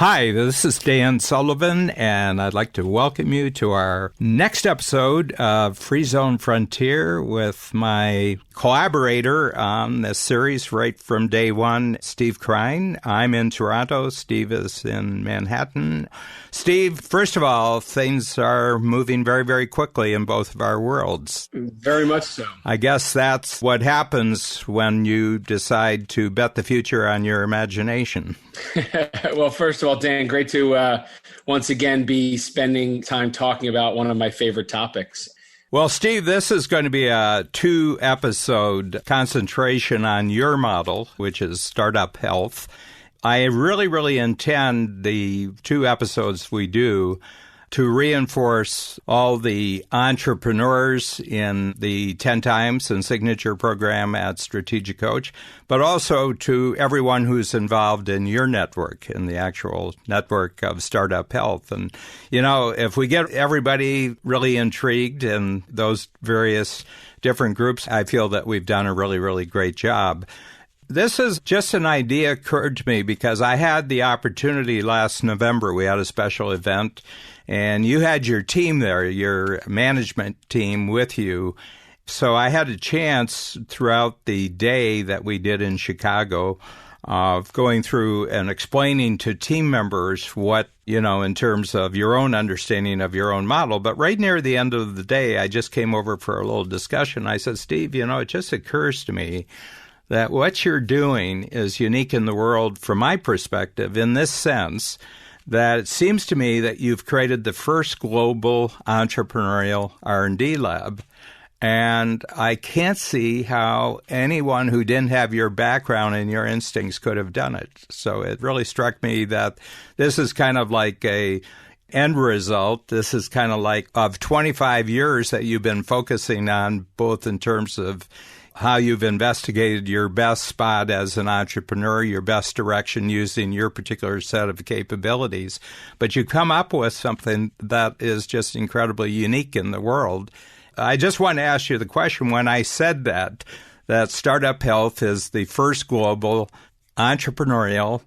Hi, this is Dan Sullivan, and I'd like to welcome you to our next episode of Free Zone Frontier with my collaborator on this series right from day one, Steve Krein. I'm in Toronto. Steve is in Manhattan. Steve, first of all, things are moving very, very quickly in both of our worlds. Very much so. I guess that's what happens when you decide to bet the future on your imagination. Well, first of all, Dan, great to once again be spending time talking about one of my favorite topics. Well, Steve, this is going to be a 2-episode concentration on your model, which is startup health. I really intend the 2 episodes we do to reinforce all the entrepreneurs in the 10 Times and Signature program at Strategic Coach, but also to everyone who's involved in your network, in the actual network of Startup Health. And, you know, if we get everybody really intrigued in those various different groups, I feel that we've done a really great job. This is just an idea occurred to me because I had the opportunity last November. We had a special event, and you had your team there, your management team with you. So I had a chance throughout the day that we did in Chicago of going through and explaining to team members what, you know, in terms of your own understanding of your own model. But right near the end of the day, I just came over for a little discussion. I said, Steve, you know, it just occurs to me that what you're doing is unique in the world from my perspective in this sense that it seems to me that you've created the first global entrepreneurial R&D lab. And I can't see how anyone who didn't have your background and your instincts could have done it. So it really struck me that this is kind of like a end result. This is kind of like of 25 years that you've been focusing on, both in terms of how you've investigated your best spot as an entrepreneur, your best direction using your particular set of capabilities. But you come up with something that is just incredibly unique in the world. I just want to ask you the question, when I said that Startup Health is the first global entrepreneurial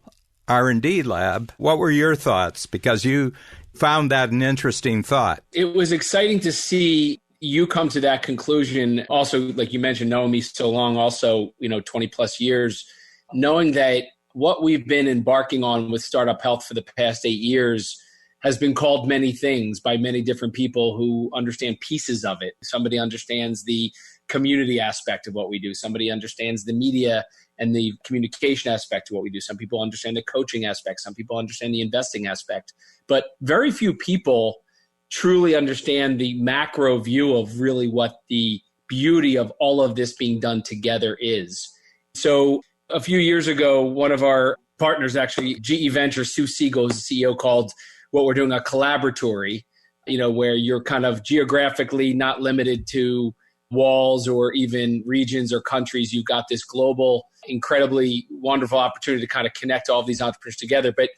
R&D lab, what were your thoughts? Because you found that an interesting thought. It was exciting to see you come to that conclusion. Also, like you mentioned, knowing me so long, also, 20 plus years, knowing that what we've been embarking on with Startup Health for the past 8 years has been called many things by many different people who understand pieces of it. Somebody understands the community aspect of what we do. Somebody understands the media and the communication aspect of what we do. Some people understand the coaching aspect. Some people understand the investing aspect. But very few people truly understand the macro view of really what the beauty of all of this being done together is. So a few years ago, one of our partners, actually GE Ventures, Sue Siegel is the CEO, called what we're doing a collaboratory, where you're kind of geographically not limited to walls or even regions or countries. You've got this global, incredibly wonderful opportunity to kind of connect all of these entrepreneurs together. But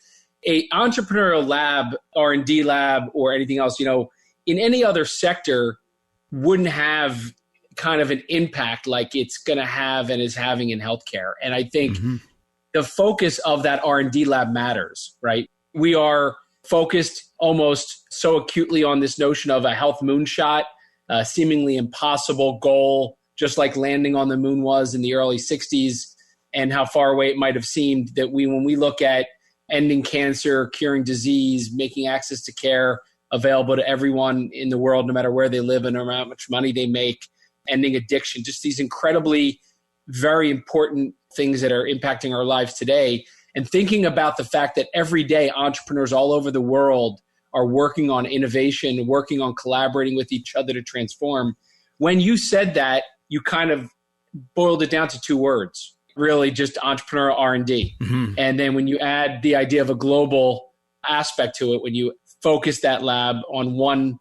a entrepreneurial lab, R&D lab, or anything else, in any other sector wouldn't have kind of an impact like it's going to have and is having in healthcare. And I think the focus of that R&D lab matters, right? We are focused almost so acutely on this notion of a health moonshot, a seemingly impossible goal, just like landing on the moon was in the early 60s, and how far away it might have seemed. That when we look at ending cancer, curing disease, making access to care available to everyone in the world, no matter where they live and no matter how much money they make, ending addiction, just these incredibly very important things that are impacting our lives today. And thinking about the fact that every day entrepreneurs all over the world are working on innovation, working on collaborating with each other to transform. When you said that, you kind of boiled it down to 2 words. Really just entrepreneurial R&D. And then when you add the idea of a global aspect to it, when you focus that lab on one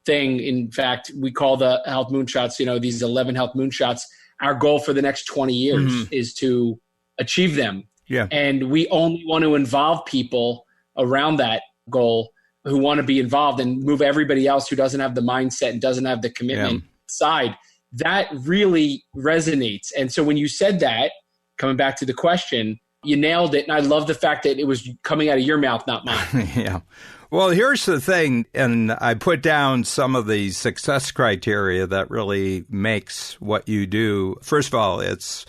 thing, in fact, we call the health moonshots, these 11 health moonshots, our goal for the next 20 years is to achieve them. Yeah. And we only want to involve people around that goal who want to be involved, and move everybody else who doesn't have the mindset and doesn't have the commitment side. That really resonates. And so when you said that, coming back to the question, you nailed it. And I love the fact that it was coming out of your mouth, not mine. Yeah. Well, here's the thing, and I put down some of the success criteria that really makes what you do. First of all, it's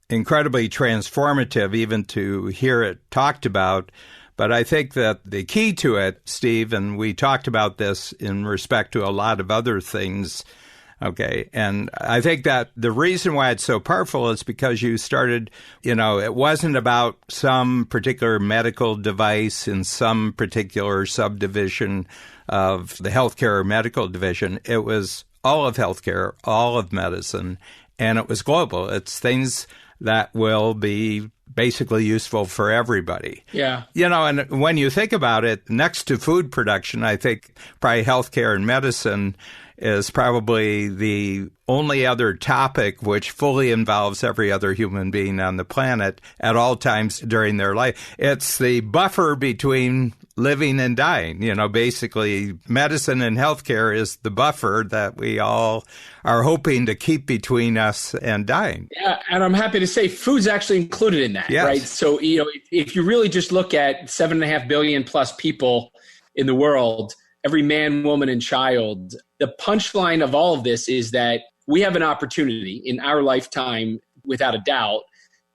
incredibly transformative even to hear it talked about. But I think that the key to it, Steve, and we talked about this in respect to a lot of other things, okay, and I think that the reason why it's so powerful is because you started, it wasn't about some particular medical device in some particular subdivision of the healthcare or medical division. It was all of healthcare, all of medicine, and it was global. It's things that will be basically useful for everybody. Yeah. And when you think about it, next to food production, I think probably healthcare and medicine is probably the only other topic which fully involves every other human being on the planet at all times during their life. It's the buffer between living and dying. Basically, medicine and healthcare is the buffer that we all are hoping to keep between us and dying. Yeah, and I'm happy to say food's actually included in that, yes. Right? So, if you really just look at 7.5 billion plus people in the world, every man, woman, and child, the punchline of all of this is that we have an opportunity in our lifetime, without a doubt,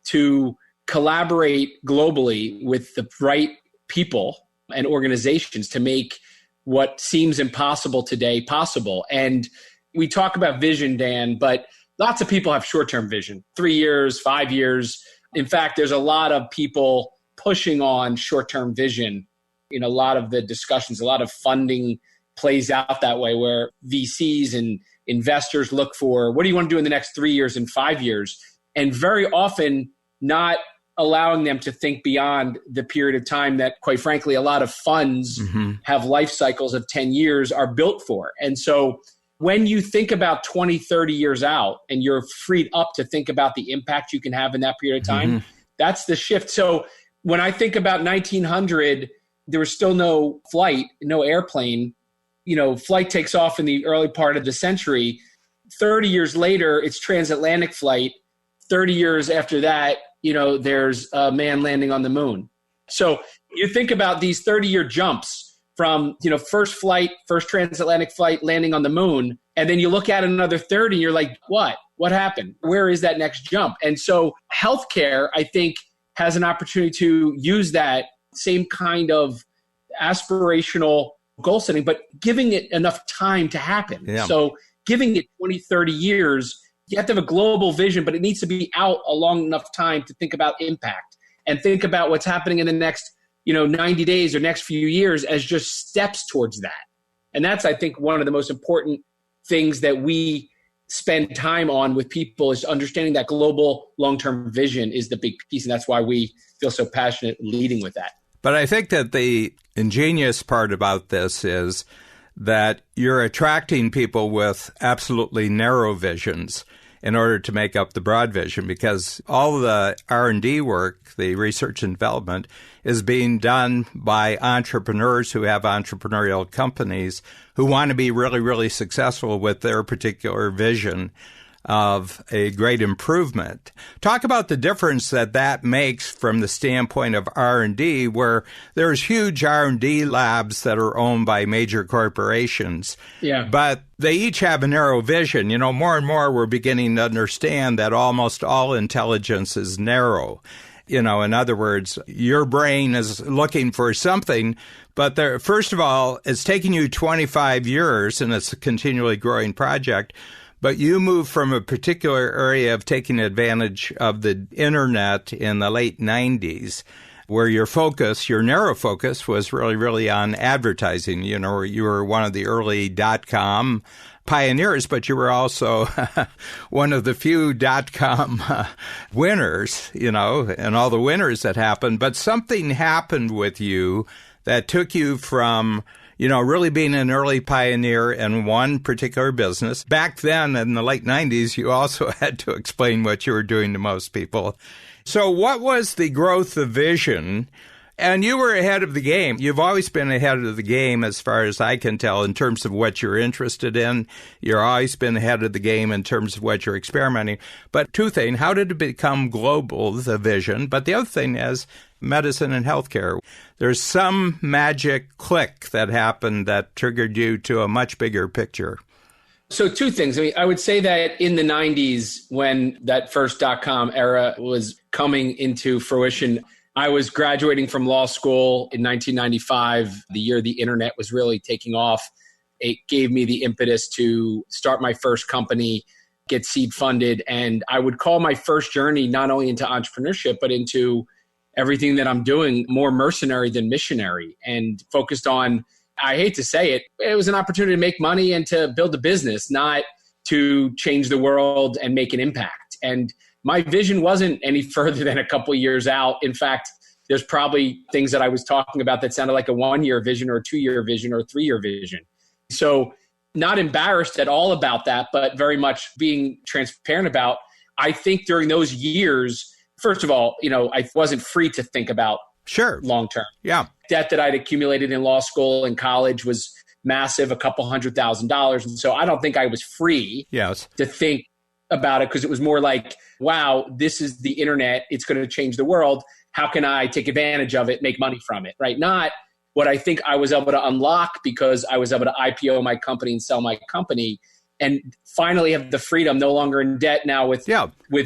to collaborate globally with the right people and organizations to make what seems impossible today possible. And we talk about vision, Dan, but lots of people have short-term vision, 3 years, 5 years. In fact, there's a lot of people pushing on short-term vision in a lot of the discussions. A lot of funding plays out that way, where VCs and investors look for, what do you want to do in the next 3 years and 5 years? And very often not allowing them to think beyond the period of time that, quite frankly, a lot of funds have life cycles of 10 years are built for. And so when you think about 20, 30 years out and you're freed up to think about the impact you can have in that period of time, that's the shift. So when I think about 1900, there was still no flight, no airplane. Flight takes off in the early part of the century. 30 years later, it's transatlantic flight. 30 years after that, there's a man landing on the moon. So you think about these 30-year jumps from, first flight, first transatlantic flight, landing on the moon, and then you look at another 30 and you're like, what happened? Where is that next jump? And so healthcare, I think, has an opportunity to use that same kind of aspirational goal setting, but giving it enough time to happen. Yeah. So giving it 20, 30 years, you have to have a global vision, but it needs to be out a long enough time to think about impact and think about what's happening in the next, 90 days or next few years as just steps towards that. And that's, I think, one of the most important things that we spend time on with people is understanding that global long-term vision is the big piece. And that's why we feel so passionate leading with that. But I think that the ingenious part about this is that you're attracting people with absolutely narrow visions in order to make up the broad vision, because all the R&D work, the research and development, is being done by entrepreneurs who have entrepreneurial companies who want to be really, really successful with their particular vision of a great improvement. Talk about the difference that makes from the standpoint of R&D, where there's huge R&D labs that are owned by major corporations. Yeah. But they each have a narrow vision. More and more we're beginning to understand that almost all intelligence is narrow. In other words, your brain is looking for something, but first of all, it's taking you 25 years and it's a continually growing project. But you move from a particular area of taking advantage of the internet in the late 90s, where your narrow focus was really, really on advertising. You were one of the early .com pioneers, but you were also one of the few .com winners, and all the winners that happened. But something happened with you that took you from really being an early pioneer in one particular business. Back then, in the late 90s, you also had to explain what you were doing to most people. So what was the growth of vision And you were ahead of the game. You've always been ahead of the game as far as I can tell in terms of what you're interested in. You've always been ahead of the game in terms of what you're experimenting. But two things, how did it become global, the vision? But the other thing is medicine and healthcare. There's some magic click that happened that triggered you to a much bigger picture. So two things. I mean, I would say that in the 90s, when that first .com era was coming into fruition, I was graduating from law school in 1995, the year the internet was really taking off. It gave me the impetus to start my first company, get seed funded. And I would call my first journey not only into entrepreneurship, but into everything that I'm doing more mercenary than missionary, and focused on, I hate to say it, it was an opportunity to make money and to build a business, not to change the world and make an impact. And my vision wasn't any further than a couple of years out. In fact, there's probably things that I was talking about that sounded like a 1-year vision or a 2-year vision or a 3-year vision. So not embarrassed at all about that, but very much being transparent about, I think during those years, first of all, I wasn't free to think about long term. Yeah. Debt that I'd accumulated in law school and college was massive, a couple $100,000. And so I don't think I was free to think about it, because it was more like, wow, this is the internet. It's going to change the world. How can I take advantage of it, make money from it, right? Not what I think I was able to unlock because I was able to IPO my company and sell my company and finally have the freedom, no longer in debt now with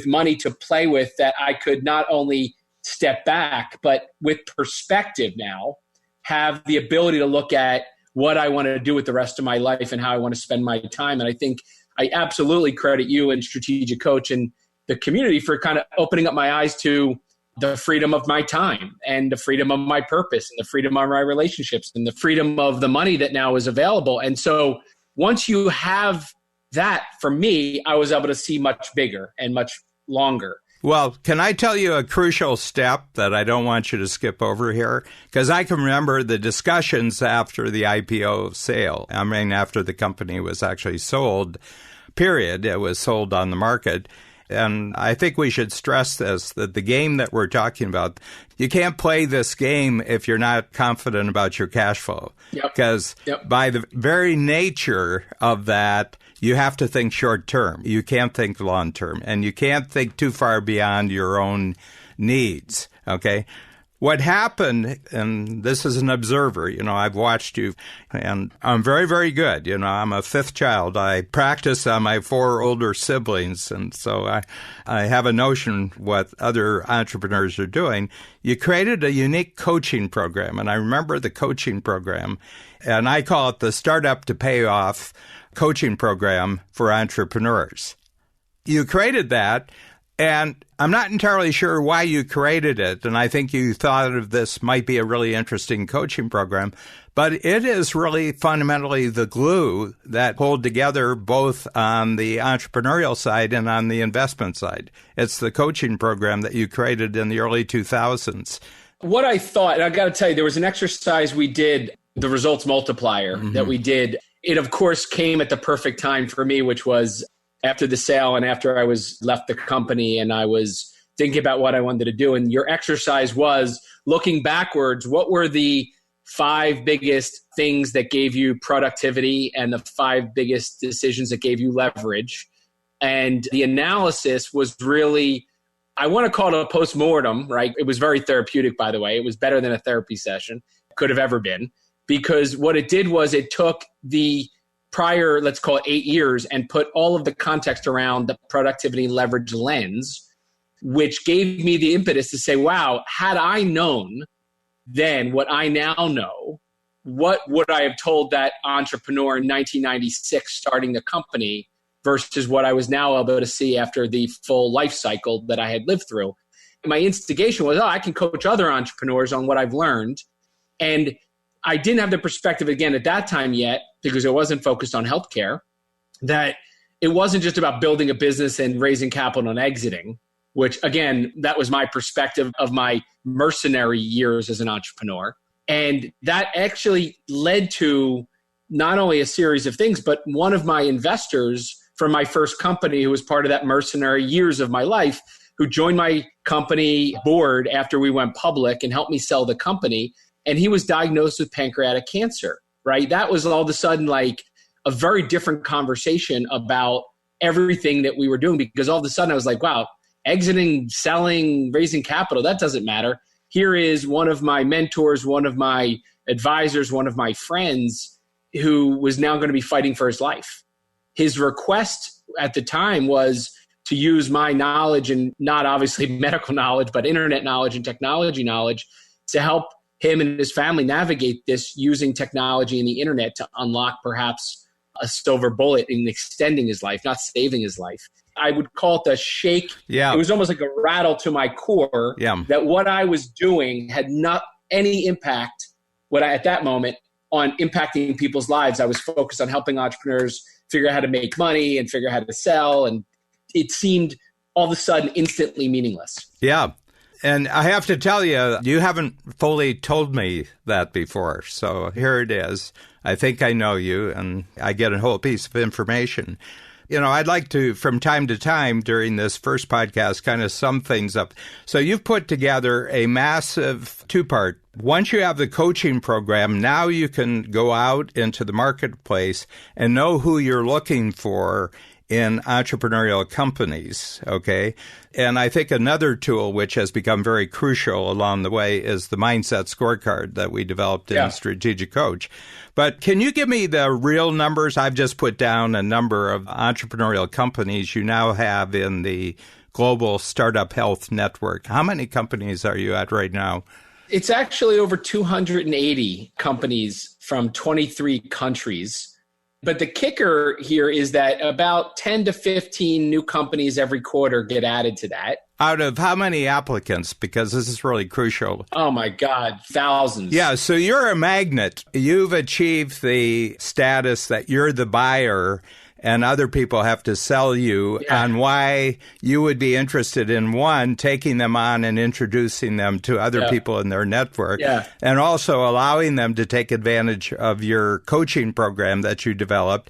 money to play with, that I could not only step back, but with perspective now, have the ability to look at what I want to do with the rest of my life and how I want to spend my time. And I think I absolutely credit you and Strategic Coach and the community for kind of opening up my eyes to the freedom of my time and the freedom of my purpose and the freedom of my relationships and the freedom of the money that now is available. And so once you have that, for me, I was able to see much bigger and much longer. Well, can I tell you a crucial step that I don't want you to skip over here? Because I can remember the discussions after the IPO sale. I mean, after the company was actually sold, period. It was sold on the market. And I think we should stress this, that the game that we're talking about, you can't play this game if you're not confident about your cash flow. Because by the very nature of that, you have to think short term. You can't think long term. And you can't think too far beyond your own needs. Okay? What happened, and this is an observer, I've watched you, and I'm very, very good. I'm a fifth child. I practice on my 4 older siblings, and so I have a notion what other entrepreneurs are doing. You created a unique coaching program, and I remember the coaching program, and I call it the Startup to Payoff coaching program for entrepreneurs. You created that. And I'm not entirely sure why you created it, and I think you thought of this might be a really interesting coaching program, but it is really fundamentally the glue that hold together both on the entrepreneurial side and on the investment side. It's the coaching program that you created in the early 2000s. What I thought, and I got to tell you, there was an exercise we did, the results multiplier that we did. It, of course, came at the perfect time for me, which was after the sale and after I was left the company and I was thinking about what I wanted to do. And your exercise was looking backwards. What were the 5 biggest things that gave you productivity and the 5 biggest decisions that gave you leverage? And the analysis was really, I want to call it a postmortem, right? It was very therapeutic, by the way. It was better than a therapy session could have ever been, because what it did was it took the prior, let's call it 8 years, and put all of the context around the productivity leverage lens, which gave me the impetus to say, wow, had I known then what I now know, what would I have told that entrepreneur in 1996 starting the company versus what I was now able to see after the full life cycle that I had lived through? And my instigation was, I can coach other entrepreneurs on what I've learned. And I didn't have the perspective, again, at that time yet, because it wasn't focused on healthcare, that it wasn't just about building a business and raising capital and exiting, which, again, that was my perspective of my mercenary years as an entrepreneur. And that actually led to not only a series of things, but one of my investors from my first company, who was part of that mercenary years of my life, who joined my company board after we went public and helped me sell the company. And he was diagnosed with pancreatic cancer, right? That was all of a sudden like a very different conversation about everything that we were doing, because all of a sudden I was like, wow, exiting, selling, raising capital, that doesn't matter. Here is one of my mentors, one of my advisors, one of my friends who was now going to be fighting for his life. His request at the time was to use my knowledge, and not obviously medical knowledge, but internet knowledge and technology knowledge, to help him and his family navigate this using technology and the internet to unlock perhaps a silver bullet in extending his life, not saving his life. I would call it a shake. Yeah. It was almost like a rattle to my core that what I was doing had not any impact at that moment on impacting people's lives. I was focused on helping entrepreneurs figure out how to make money and figure out how to sell. And it seemed all of a sudden instantly meaningless. Yeah. And I have to tell you, you haven't fully told me that before. So here it is. I think I know you, and I get a whole piece of information. You know, I'd like to, from time to time during this first podcast, kind of sum things up. So you've put together a massive two-part. Once you have the coaching program, now you can go out into the marketplace and know who you're looking for in entrepreneurial companies, okay? And I think another tool which has become very crucial along the way is the mindset scorecard that we developed in Strategic Coach. But can you give me the real numbers? I've just put down a number of entrepreneurial companies you now have in the Global Startup Health Network. How many companies are you at right now? It's actually over 280 companies from 23 countries. But the kicker here is that about 10 to 15 new companies every quarter get added to that. Out of how many applicants? Because this is really crucial. Oh, my God, thousands. Yeah, so you're a magnet. You've achieved the status that you're the buyer, and other people have to sell you on why you would be interested in, one, taking them on and introducing them to other people in their network, and also allowing them to take advantage of your coaching program that you developed.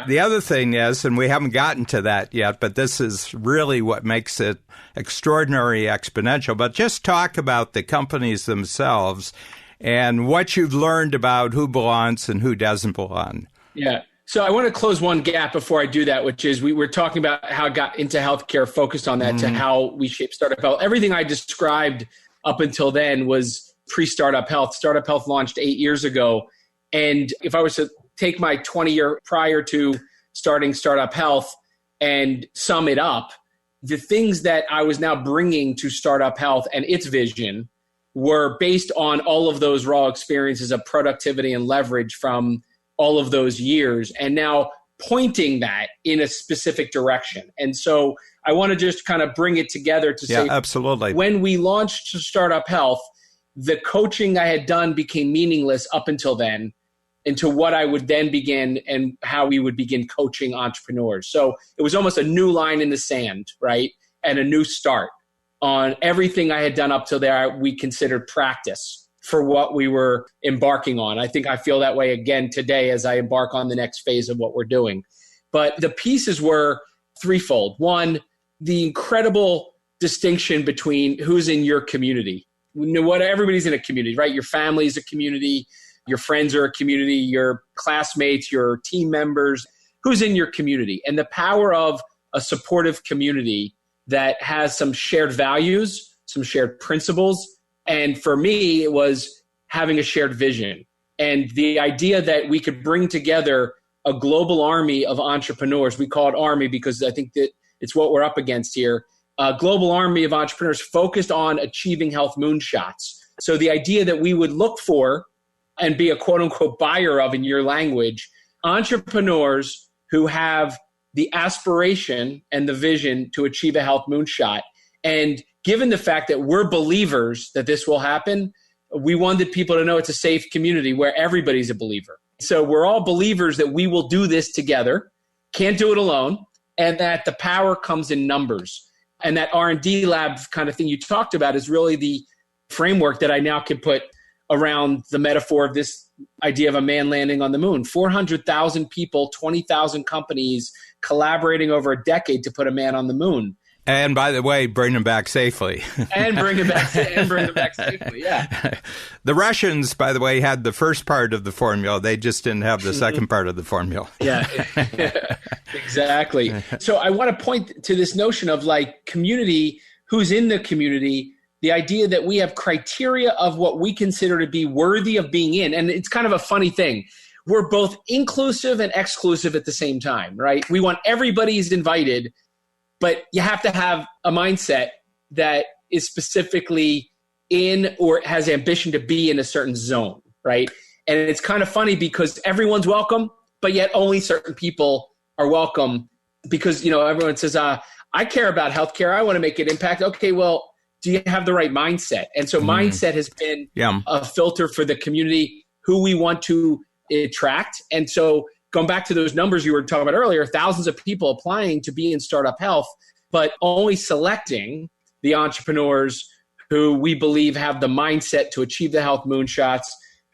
The other thing is, and we haven't gotten to that yet, but this is really what makes it extraordinary exponential, but just talk about the companies themselves and what you've learned about who belongs and who doesn't belong. Yeah. So I want to close one gap before I do that, which is we were talking about how I got into healthcare, focused on that, to how we shaped Startup Health. Everything I described up until then was pre-Startup Health. Startup Health launched 8 years ago. And if I was to take my 20-year prior to starting Startup Health and sum it up, the things that I was now bringing to Startup Health and its vision were based on all of those raw experiences of productivity and leverage from all of those years, and now pointing that in a specific direction. And so I want to just kind of bring it together to say, absolutely. When we launched Startup Health, the coaching I had done became meaningless up until then, into what I would then begin and how we would begin coaching entrepreneurs. So it was almost a new line in the sand, right? And a new start on everything I had done up till there. We considered practice for what we were embarking on. I think I feel that way again today as I embark on the next phase of what we're doing. But the pieces were threefold. One, the incredible distinction between who's in your community. Everybody's in a community, right? Your family is a community. Your friends are a community. Your classmates, your team members. Who's in your community? And the power of a supportive community that has some shared values, some shared principles. And for me, it was having a shared vision and the idea that we could bring together a global army of entrepreneurs. We call it army because I think that it's what we're up against here. A global army of entrepreneurs focused on achieving health moonshots. So the idea that we would look for and be a quote unquote buyer of, in your language, entrepreneurs who have the aspiration and the vision to achieve a health moonshot. And given the fact that we're believers that this will happen, we wanted people to know it's a safe community where everybody's a believer. So we're all believers that we will do this together, can't do it alone, and that the power comes in numbers. And that R&D lab kind of thing you talked about is really the framework that I now can put around the metaphor of this idea of a man landing on the moon. 400,000 people, 20,000 companies collaborating over a decade to put a man on the moon. And by the way, bring them back safely. and bring them back safely, yeah. The Russians, by the way, had the first part of the formula. They just didn't have the second part of the formula. Yeah, exactly. So I want to point to this notion of like community, who's in the community, the idea that we have criteria of what we consider to be worthy of being in. And it's kind of a funny thing. We're both inclusive and exclusive at the same time, right? We want everybody's invited, but you have to have a mindset that is specifically in or has ambition to be in a certain zone, right? And it's kind of funny because everyone's welcome, but yet only certain people are welcome because, you know, everyone says, I care about healthcare. I want to make an impact. Okay, well, do you have the right mindset? And so mindset has been a filter for the community, who we want to attract. And so going back to those numbers you were talking about earlier, thousands of people applying to be in startup health, but only selecting the entrepreneurs who we believe have the mindset to achieve the health moonshots,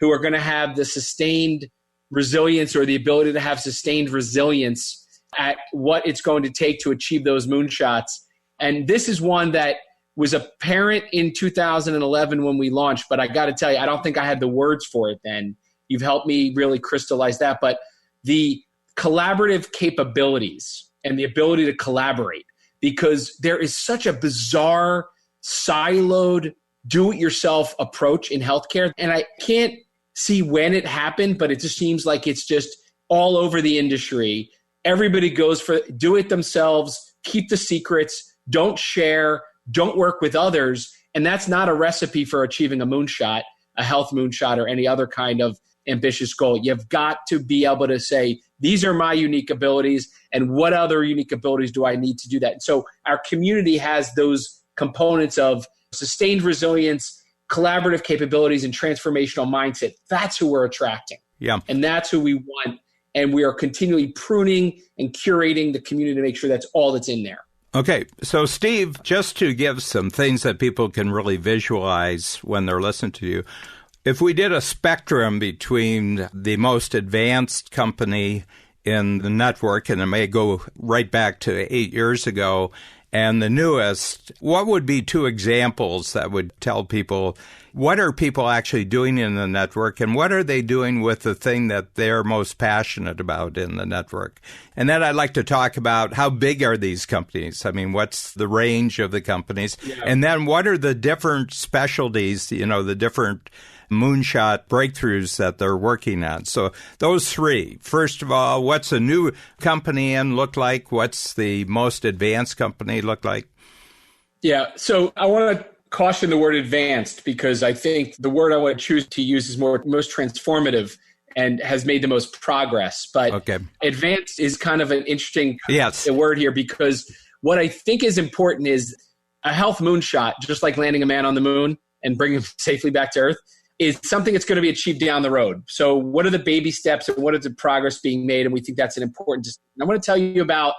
who are going to have the sustained resilience or the ability to have sustained resilience at what it's going to take to achieve those moonshots. And this is one that was apparent in 2011 when we launched, but I got to tell you, I don't think I had the words for it then. You've helped me really crystallize that. But the collaborative capabilities and the ability to collaborate, because there is such a bizarre, siloed, do-it-yourself approach in healthcare. And I can't see when it happened, but it just seems like it's just all over the industry. Everybody goes for do it themselves, keep the secrets, don't share, don't work with others. And that's not a recipe for achieving a moonshot, a health moonshot, or any other kind of ambitious goal. You've got to be able to say, these are my unique abilities, and what other unique abilities do I need to do that? And so our community has those components of sustained resilience, collaborative capabilities, and transformational mindset. That's who we're attracting. Yeah. And that's who we want. And we are continually pruning and curating the community to make sure that's all that's in there. Okay. So, Steve, just to give some things that people can really visualize when they're listening to you, if we did a spectrum between the most advanced company in the network, and it may go right back to 8 years ago, and the newest, what would be two examples that would tell people what are people actually doing in the network and what are they doing with the thing that they're most passionate about in the network? And then I'd like to talk about how big are these companies? I mean, what's the range of the companies? Yeah. And then what are the different specialties, you know, the different moonshot breakthroughs that they're working on. So those three. First of all, what's a new company in look like? What's the most advanced company look like? Yeah. So I want to caution the word advanced because I think the word I want to choose to use is most transformative and has made the most progress. But advanced is kind of an interesting word here because what I think is important is a health moonshot, just like landing a man on the moon and bringing him safely back to Earth, is something that's going to be achieved down the road. So what are the baby steps and what is the progress being made? And we think that's an important distinction. I want to tell you about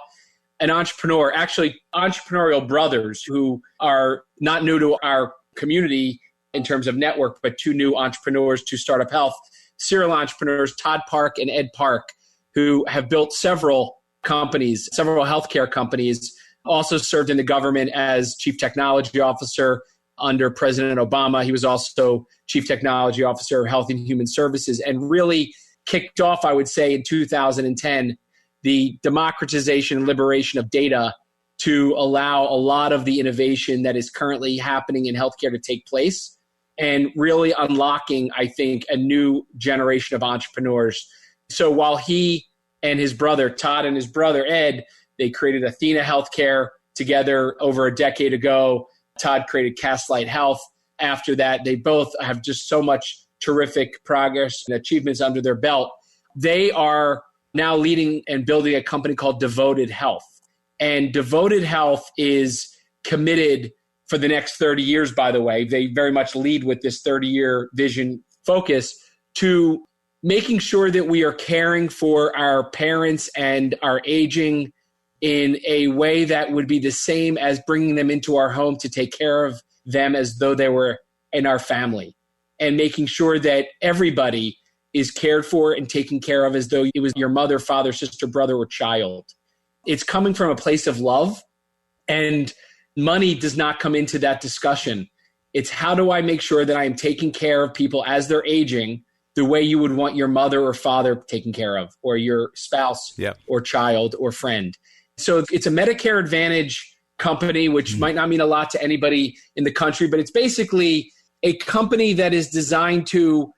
an entrepreneur, actually entrepreneurial brothers who are not new to our community in terms of network, but two new entrepreneurs to Startup Health, serial entrepreneurs, Todd Park and Ed Park, who have built several companies, several healthcare companies, also served in the government as chief technology officer under President Obama. He was also Chief Technology Officer of Health and Human Services and really kicked off, I would say, in 2010, the democratization and liberation of data to allow a lot of the innovation that is currently happening in healthcare to take place and really unlocking, I think, a new generation of entrepreneurs. So while he and his brother, Todd and his brother, Ed, they created Athena Healthcare together over a decade ago. Todd created Castlight Health. After that, they both have just so much terrific progress and achievements under their belt. They are now leading and building a company called Devoted Health. And Devoted Health is committed for the next 30 years, by the way. They very much lead with this 30-year vision focus to making sure that we are caring for our parents and our aging in a way that would be the same as bringing them into our home to take care of them as though they were in our family, and making sure that everybody is cared for and taken care of as though it was your mother, father, sister, brother, or child. It's coming from a place of love And money does not come into that discussion. It's how do I make sure that I am taking care of people as they're aging the way you would want your mother or father taken care of, or your spouse or child or friend. So it's a Medicare Advantage company, which might not mean a lot to anybody in the country, but it's basically a company that is designed to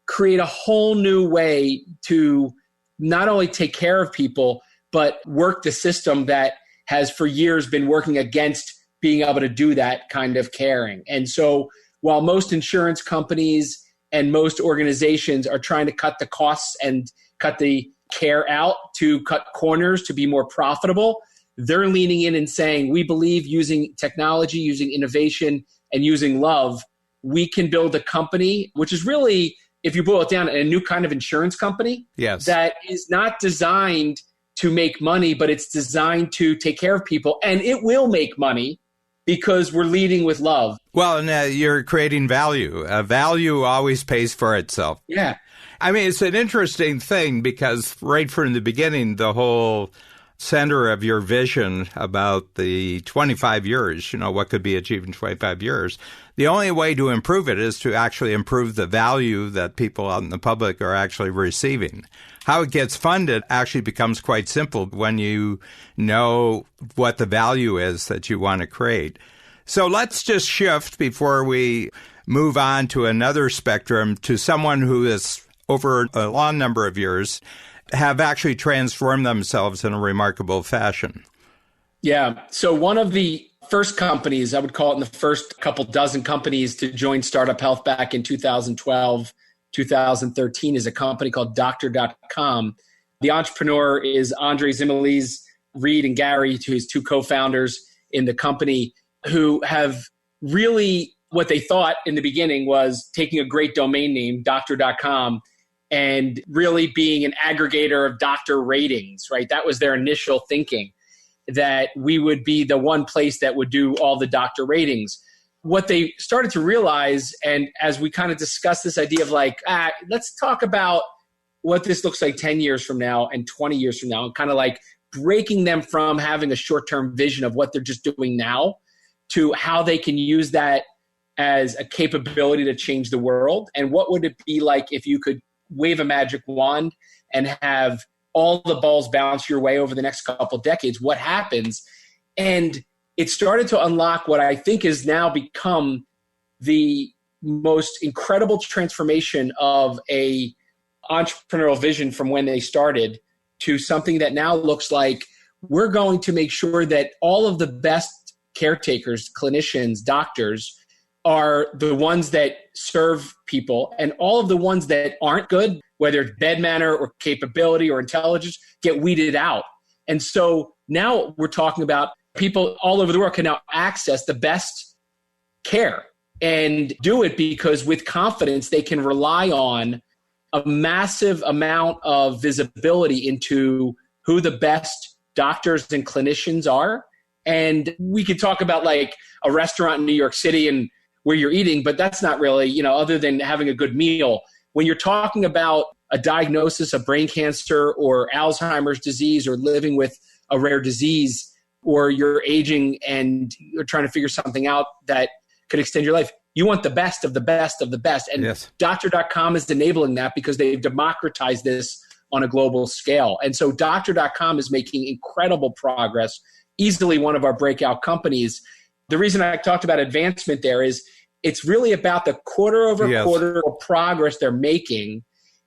create a whole new way to not only take care of people, but work the system that has for years been working against being able to do that kind of caring. And so while most insurance companies and most organizations are trying to cut the costs and cut the care out to cut corners to be more profitable, they're leaning in and saying, we believe using technology, using innovation, and using love, we can build a company, which is really, if you boil it down, a new kind of insurance company that is not designed to make money, but it's designed to take care of people. And it will make money because we're leading with love. Well, and you're creating value. Value always pays for itself. Yeah. I mean, it's an interesting thing because right from the beginning, the whole center of your vision about the 25 years, what could be achieved in 25 years, the only way to improve it is to actually improve the value that people out in the public are actually receiving. How it gets funded actually becomes quite simple when you know what the value is that you want to create. So let's just shift before we move on to another spectrum to someone who is over a long number of years have actually transformed themselves in a remarkable fashion. Yeah. So one of the first companies, I would call it in the first couple dozen companies to join Startup Health back in 2012, 2013 is a company called Doctor.com. The entrepreneur is Andre Zimilis, Reed and Gary, his two co-founders in the company, who have really, what they thought in the beginning was taking a great domain name, Doctor.com, and really being an aggregator of doctor ratings, right? That was their initial thinking, that we would be the one place that would do all the doctor ratings. What they started to realize, and as we kind of discussed this idea of let's talk about what this looks like 10 years from now and 20 years from now, and kind of like breaking them from having a short-term vision of what they're just doing now to how they can use that as a capability to change the world. And what would it be like if you could wave a magic wand and have all the balls bounce your way over the next couple decades? What happens? And it started to unlock what I think has now become the most incredible transformation of a entrepreneurial vision from when they started to something that now looks like we're going to make sure that all of the best caretakers, clinicians, doctors are the ones that serve people, and all of the ones that aren't good, whether it's bed manner or capability or intelligence, get weeded out. And so now we're talking about people all over the world can now access the best care and do it because with confidence they can rely on a massive amount of visibility into who the best doctors and clinicians are. And we could talk about like a restaurant in New York City and where you're eating, but that's not really, other than having a good meal. When you're talking about a diagnosis of brain cancer or Alzheimer's disease or living with a rare disease, or you're aging and you're trying to figure something out that could extend your life, you want the best of the best of the best. And yes. Doctor.com is enabling that because they've democratized this on a global scale. And so Doctor.com is making incredible progress, easily one of our breakout companies. The reason I talked about advancement there is it's really about the quarter over quarter progress they're making.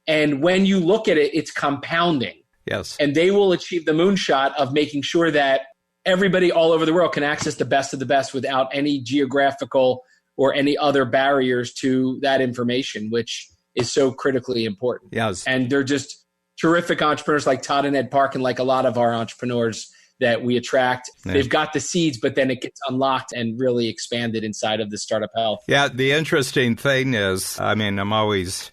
And when you look at it, it's compounding. Yes. And they will achieve the moonshot of making sure that everybody all over the world can access the best of the best without any geographical or any other barriers to that information, which is so critically important. Yes. And they're just terrific entrepreneurs like Todd and Ed Park, and like a lot of our entrepreneurs that we attract. Yeah. They've got the seeds, but then it gets unlocked and really expanded inside of the Startup Health. Yeah, the interesting thing is, I'm always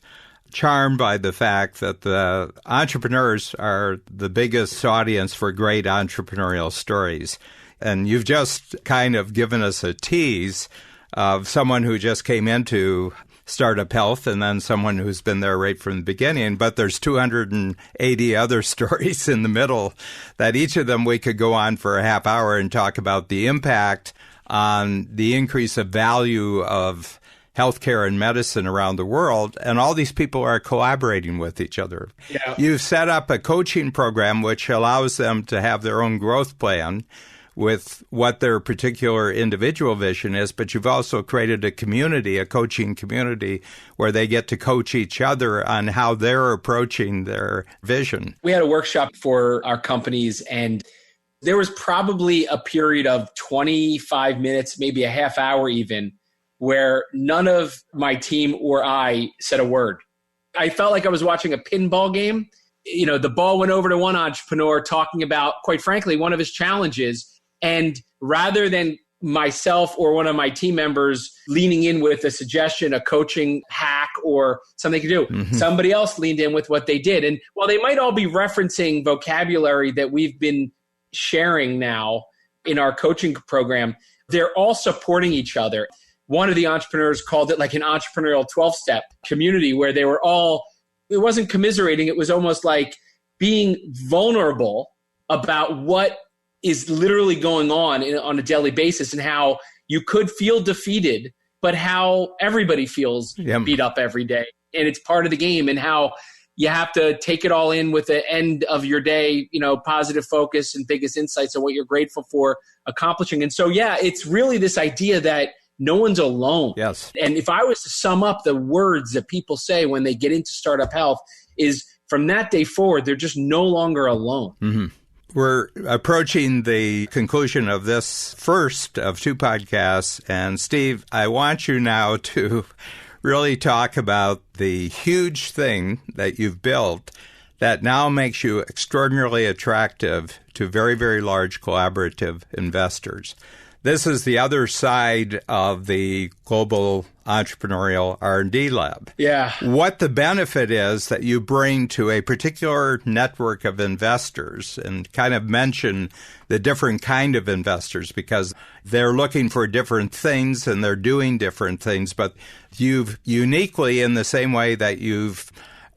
charmed by the fact that the entrepreneurs are the biggest audience for great entrepreneurial stories. And you've just kind of given us a tease of someone who just came into Startup Health, and then someone who's been there right from the beginning. But there's 280 other stories in the middle that each of them we could go on for a half hour and talk about the impact on the increase of value of healthcare and medicine around the world. And all these people are collaborating with each other. Yeah. You've set up a coaching program which allows them to have their own growth plan with what their particular individual vision is, but you've also created a community, a coaching community, where they get to coach each other on how they're approaching their vision. We had a workshop for our companies, and there was probably a period of 25 minutes, maybe a half hour even, where none of my team or I said a word. I felt like I was watching a pinball game. You know, the ball went over to one entrepreneur talking about, quite frankly, one of his challenges. And rather than myself or one of my team members leaning in with a suggestion, a coaching hack or something they could do, somebody else leaned in with what they did. And while they might all be referencing vocabulary that we've been sharing now in our coaching program, they're all supporting each other. One of the entrepreneurs called it like an entrepreneurial 12-step community where they were all, it wasn't commiserating, it was almost like being vulnerable about what is literally going on a daily basis and how you could feel defeated, but how everybody feels beat up every day. And it's part of the game, and how you have to take it all in with the end of your day, you know, positive focus and biggest insights on what you're grateful for accomplishing. And so, yeah, it's really this idea that no one's alone. Yes. And if I was to sum up the words that people say when they get into startup health is from that day forward, they're just no longer alone. Mm-hmm. We're approaching the conclusion of this first of two podcasts. And Steve, I want you now to really talk about the huge thing that you've built that now makes you extraordinarily attractive to very, very large collaborative investors. This is the other side of the global entrepreneurial R&D lab. Yeah. What the benefit is that you bring to a particular network of investors, and kind of mention the different kind of investors because they're looking for different things and they're doing different things. But you've uniquely, in the same way that you've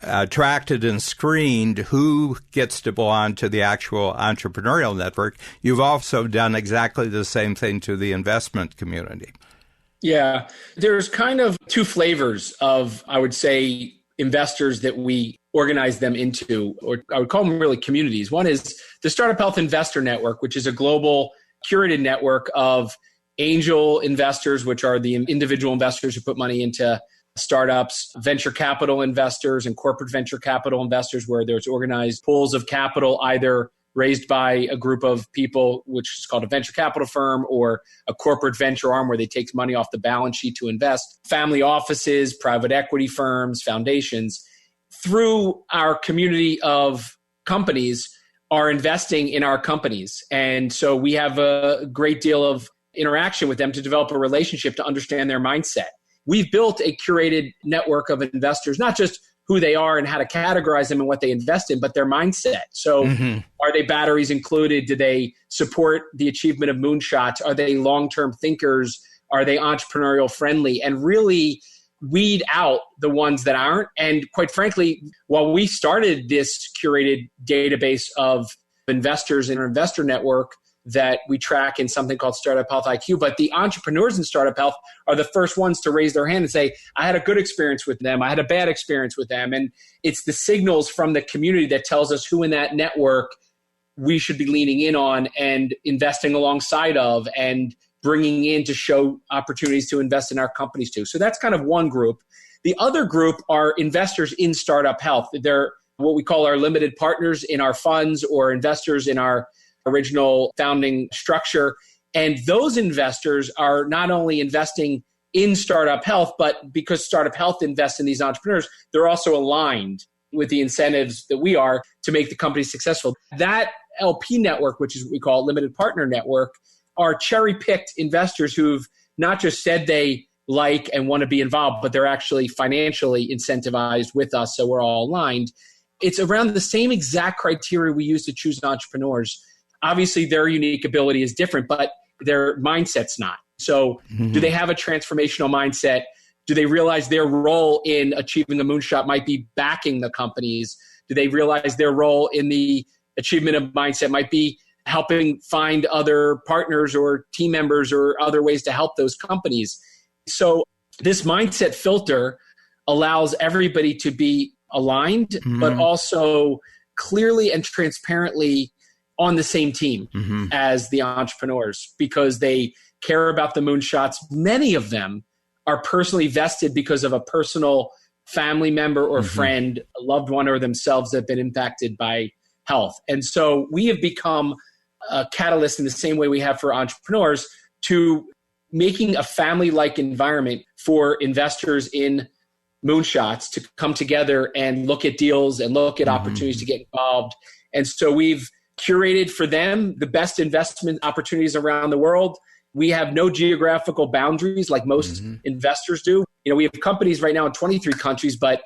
attracted and screened who gets to belong to the actual entrepreneurial network, you've also done exactly the same thing to the investment community. Yeah, there's kind of two flavors of, I would say, investors that we organize them into, or I would call them really communities. One is the Startup Health Investor Network, which is a global curated network of angel investors, which are the individual investors who put money into startups, venture capital investors, and corporate venture capital investors, where there's organized pools of capital, either raised by a group of people, which is called a venture capital firm, or a corporate venture arm where they take money off the balance sheet to invest. Family offices, private equity firms, foundations, through our community of companies are investing in our companies. And so we have a great deal of interaction with them to develop a relationship to understand their mindset. We've built a curated network of investors, not just who they are and how to categorize them and what they invest in, but their mindset. So are they batteries included? Do they support the achievement of moonshots? Are they long-term thinkers? Are they entrepreneurial friendly? And really weed out the ones that aren't. And quite frankly, while we started this curated database of investors in our investor network that we track in something called Startup Health IQ, but the entrepreneurs in Startup Health are the first ones to raise their hand and say, I had a good experience with them, I had a bad experience with them. And it's the signals from the community that tells us who in that network we should be leaning in on and investing alongside of and bringing in to show opportunities to invest in our companies too. So that's kind of one group. The other group are investors in Startup Health. They're what we call our limited partners in our funds or investors in our original founding structure. And those investors are not only investing in Startup Health, but because Startup Health invests in these entrepreneurs, they're also aligned with the incentives that we are to make the company successful. That LP network, which is what we call limited partner network, are cherry-picked investors who've not just said they like and want to be involved, but they're actually financially incentivized with us, so we're all aligned. It's around the same exact criteria we use to choose entrepreneurs. Obviously, their unique ability is different, but their mindset's not. So do they have a transformational mindset? Do they realize their role in achieving a moonshot might be backing the companies? Do they realize their role in the achievement of mindset might be helping find other partners or team members or other ways to help those companies? So this mindset filter allows everybody to be aligned, but also clearly and transparently on the same team as the entrepreneurs, because they care about the moonshots. Many of them are personally vested because of a personal family member or friend, a loved one, or themselves that have been impacted by health. And so we have become a catalyst in the same way we have for entrepreneurs to making a family-like environment for investors in moonshots to come together and look at deals and look at opportunities to get involved. And so we've curated for them the best investment opportunities around the world. We have no geographical boundaries like most investors do. You know, we have companies right now in 23 countries, but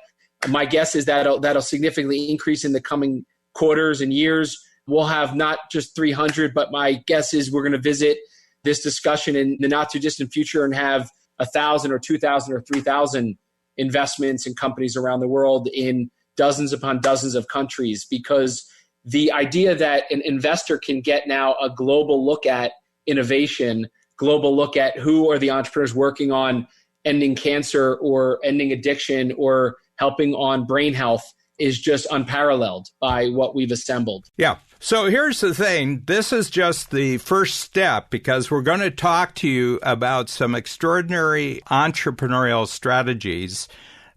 my guess is that'll significantly increase in the coming quarters and years. We'll have not just 300, but my guess is we're going to visit this discussion in the not too distant future and have 1,000 or 2,000 or 3,000 investments in companies around the world in dozens upon dozens of countries, because the idea that an investor can get now a global look at innovation, global look at who are the entrepreneurs working on ending cancer or ending addiction or helping on brain health is just unparalleled by what we've assembled. Yeah. So here's the thing. This is just the first step, because we're going to talk to you about some extraordinary entrepreneurial strategies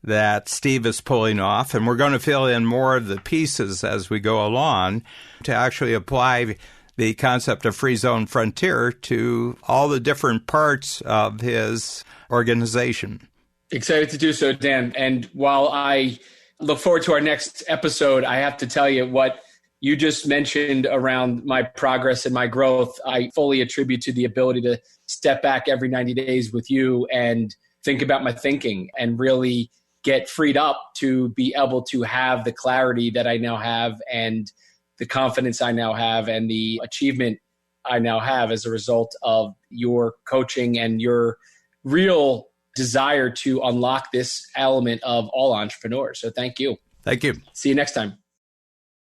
that Steve is pulling off, and we're going to fill in more of the pieces as we go along to actually apply the concept of free zone frontier to all the different parts of his organization. Excited to do so, Dan. And while I look forward to our next episode, I have to tell you what you just mentioned around my progress and my growth. I fully attribute to the ability to step back every 90 days with you and think about my thinking and really get freed up to be able to have the clarity that I now have and the confidence I now have and the achievement I now have as a result of your coaching and your real desire to unlock this element of all entrepreneurs. So thank you. Thank you. See you next time.